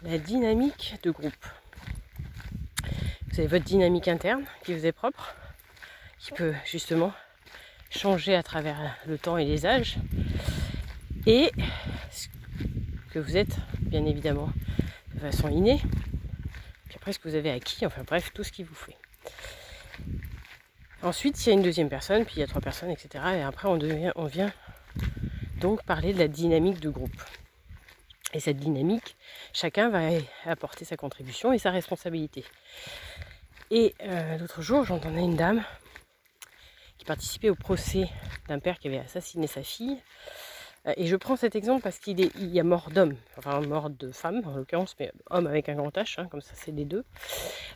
la dynamique de groupe. Vous avez votre dynamique interne qui vous est propre, qui peut justement changer à travers le temps et les âges, et ce que vous êtes bien évidemment de façon innée, puis après ce que vous avez acquis, enfin bref, tout ce qui vous fait. Ensuite, il y a une deuxième personne, puis il y a 3 personnes, etc. Et après, on vient donc parler de la dynamique de groupe. Et cette dynamique, chacun va apporter sa contribution et sa responsabilité. Et l'autre jour, j'entendais une dame qui participait au procès d'un père qui avait assassiné sa fille. Et je prends cet exemple parce qu'il y a mort d'homme, enfin mort de femme en l'occurrence, mais homme avec un grand H, hein, comme ça c'est les deux.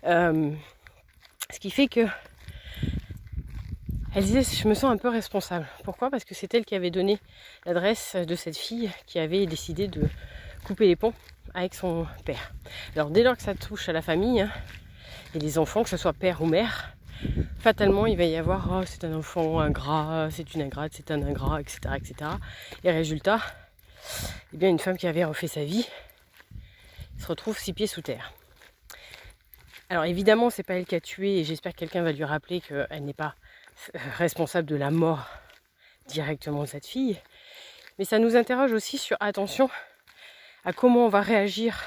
Ce qui fait que elle disait, je me sens un peu responsable. Pourquoi ? Parce que c'est elle qui avait donné l'adresse de cette fille qui avait décidé de couper les ponts avec son père. Alors dès lors que ça touche à la famille, hein, et les enfants, que ce soit père ou mère, fatalement il va y avoir oh, c'est un enfant ingrat, c'est une ingrate, c'est un ingrat, etc. etc. Et résultat, eh bien, une femme qui avait refait sa vie se retrouve 6 pieds sous terre. Alors évidemment, c'est pas elle qui a tué, et j'espère que quelqu'un va lui rappeler qu'elle n'est pas responsable de la mort directement de cette fille. Mais ça nous interroge aussi sur, attention, à comment on va réagir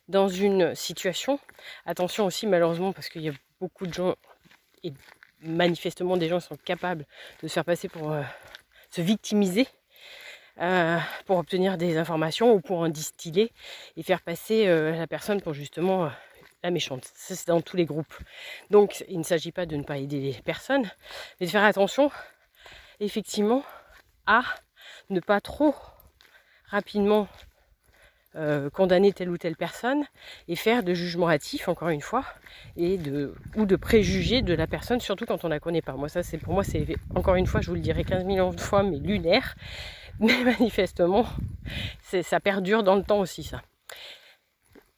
dans une situation. Attention aussi, malheureusement, parce qu'il y a beaucoup de gens, et manifestement des gens qui sont capables de se faire passer pour se victimiser, pour obtenir des informations ou pour en distiller et faire passer la personne pour justement la méchante. Ça, c'est dans tous les groupes. Donc il ne s'agit pas de ne pas aider les personnes, mais de faire attention effectivement à ne pas trop rapidement condamner telle ou telle personne et faire de jugements hâtifs, encore une fois, ou de préjugés de la personne, surtout quand on ne la connaît pas. Moi, ça, pour moi, c'est encore une fois, je vous le dirai 15 millions de fois, mais lunaire. Mais manifestement, ça perdure dans le temps aussi, ça.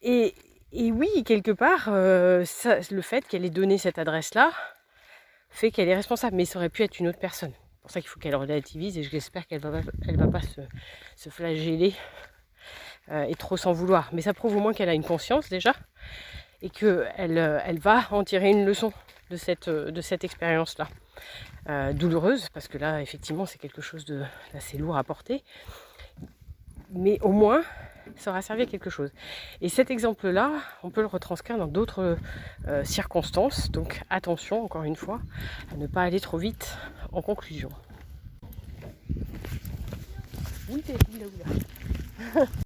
Et oui, quelque part, le fait qu'elle ait donné cette adresse-là fait qu'elle est responsable, mais ça aurait pu être une autre personne. C'est pour ça qu'il faut qu'elle relativise, et j'espère qu'elle va pas se flageller et trop s'en vouloir. Mais ça prouve au moins qu'elle a une conscience déjà, et qu'elle va en tirer une leçon de cette expérience-là. Douloureuse, parce que là, effectivement, c'est quelque chose d'assez lourd à porter. Mais au moins, ça aura servi à quelque chose. Et cet exemple-là, on peut le retranscrire dans d'autres circonstances. Donc attention, encore une fois, à ne pas aller trop vite en conclusion. Oui, oula.